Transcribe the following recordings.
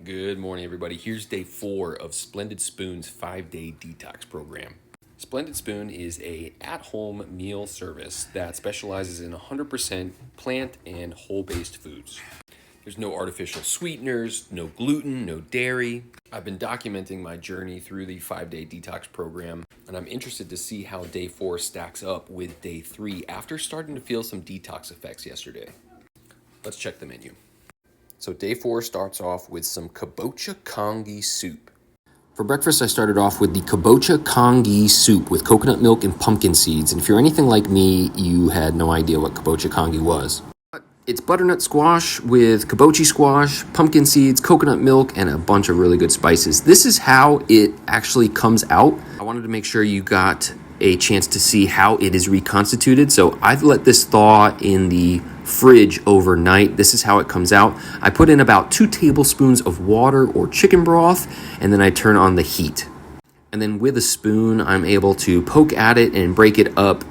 Good morning, everybody. Here's day 4 of Splendid Spoon's 5-day detox program. Splendid Spoon is a at-home meal service that specializes in 100% plant and whole-based foods. There's no artificial sweeteners, no gluten, no dairy. I've been documenting my journey through the 5-day detox program, and I'm interested to see how day 4 stacks up with day 3 after starting to feel some detox effects yesterday. Let's check the menu. So day 4 starts off with some Kabocha Congee soup. For breakfast, I started off with the Kabocha Congee soup with coconut milk and pumpkin seeds. And if you're anything like me, you had no idea what Kabocha Congee was. It's butternut squash with kabocha squash, pumpkin seeds, coconut milk, and a bunch of really good spices. This is how it actually comes out. I wanted to make sure you got a chance to see how it is reconstituted. So I've let this thaw in the fridge overnight. This is how it comes out. I put in about 2 tablespoons of water or chicken broth, and then I turn on the heat. And then with a spoon, I'm able to poke at it and break it up,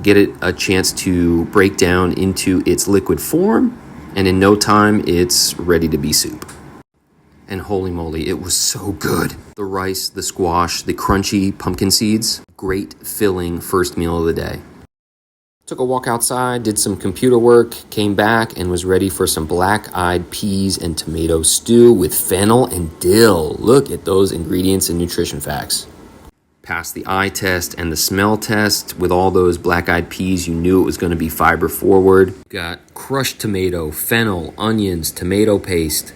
get it a chance to break down into its liquid form, and in no time, it's ready to be soup. And holy moly, it was so good. The rice, the squash, the crunchy pumpkin seeds, great filling first meal of the day. Took a walk outside, did some computer work, came back, and was ready for some black-eyed peas and tomato stew with fennel and dill. Look at those ingredients and nutrition facts. Passed the eye test and the smell test. With all those black-eyed peas, you knew it was going to be fiber forward. Got crushed tomato, fennel, onions, tomato paste.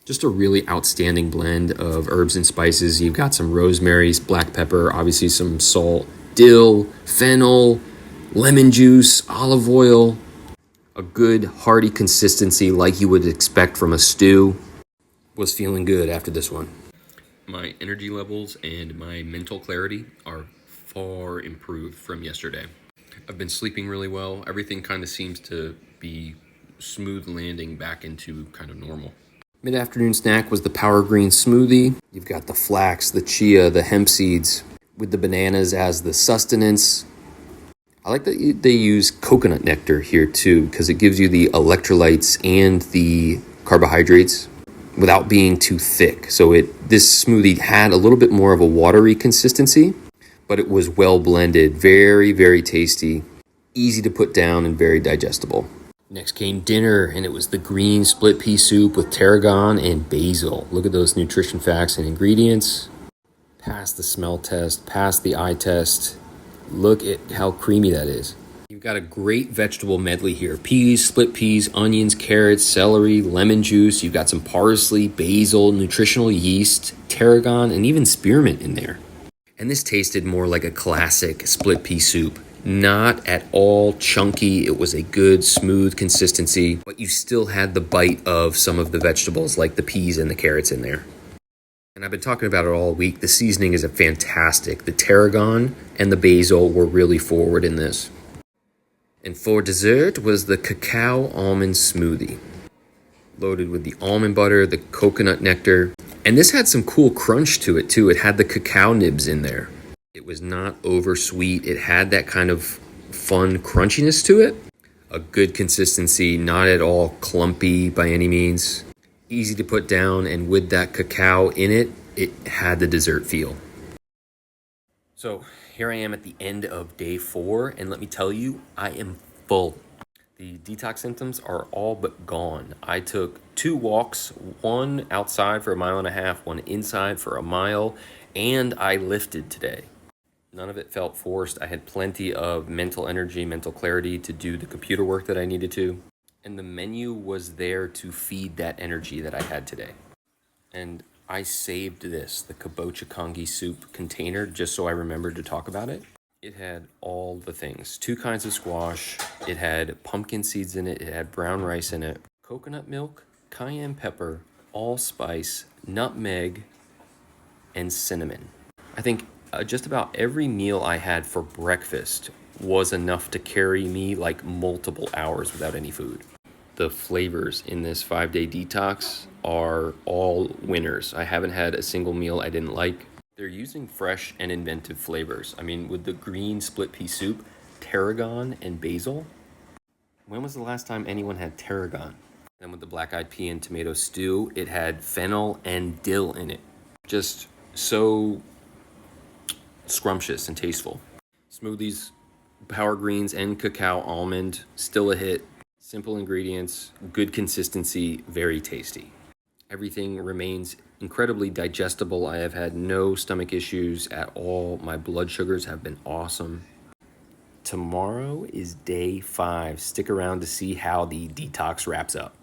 Just a really outstanding blend of herbs and spices. You've got some rosemary, black pepper, obviously some salt, dill, fennel, lemon juice, olive oil. A good hearty consistency like you would expect from a stew. Was feeling good after this one. My energy levels and my mental clarity are far improved from yesterday. I've been sleeping really well. Everything kind of seems to be smooth landing back into kind of normal. Mid-afternoon snack was the Power Green Smoothie. You've got the flax, the chia, the hemp seeds, with the bananas as the sustenance. I like that they use coconut nectar here too, because it gives you the electrolytes and the carbohydrates without being too thick. So this smoothie had a little bit more of a watery consistency, but it was well blended, very, very tasty, easy to put down, and very digestible. Next came dinner, and it was the green split pea soup with tarragon and basil. Look at those nutrition facts and ingredients. Passed the smell test, passed the eye test. Look at how creamy that is. You've got a great vegetable medley here. Peas, split peas, onions, carrots, celery, lemon juice. You've got some parsley, basil, nutritional yeast, tarragon, and even spearmint in there. And this tasted more like a classic split pea soup. Not at all chunky. It was a good, smooth consistency, but you still had the bite of some of the vegetables like the peas and the carrots in there. And I've been talking about it all week. The seasoning is fantastic. The tarragon and the basil were really forward in this. And for dessert was the Cacao Almond Smoothie. Loaded with the almond butter, the coconut nectar. And this had some cool crunch to it too. It had the cacao nibs in there. It was not over sweet. It had that kind of fun crunchiness to it. A good consistency, not at all clumpy by any means. Easy to put down, and with that cacao in it, it had the dessert feel. So here I am at the end of day 4, and let me tell you, I am full. The detox symptoms are all but gone. I took 2 walks, one outside for 1.5 miles, one inside for 1 mile, and I lifted today. None of it felt forced. I had plenty of mental energy, mental clarity to do the computer work that I needed to. And the menu was there to feed that energy that I had today. And I saved this, the Kabocha Congee soup container, just so I remembered to talk about it. It had all the things. 2 kinds of squash. It had pumpkin seeds in it. It had brown rice in it. Coconut milk, cayenne pepper, allspice, nutmeg, and cinnamon. I think just about every meal I had for breakfast was enough to carry me like multiple hours without any food. The flavors in this 5-day detox are all winners. I haven't had a single meal I didn't like. They're using fresh and inventive flavors. I mean, with the green split pea soup, tarragon and basil. When was the last time anyone had tarragon? Then with the black-eyed pea and tomato stew, it had fennel and dill in it. Just so scrumptious and tasteful. Smoothies, power greens and cacao almond, still a hit. Simple ingredients, good consistency, very tasty. Everything remains incredibly digestible. I have had no stomach issues at all. My blood sugars have been awesome. Tomorrow is day 5. Stick around to see how the detox wraps up.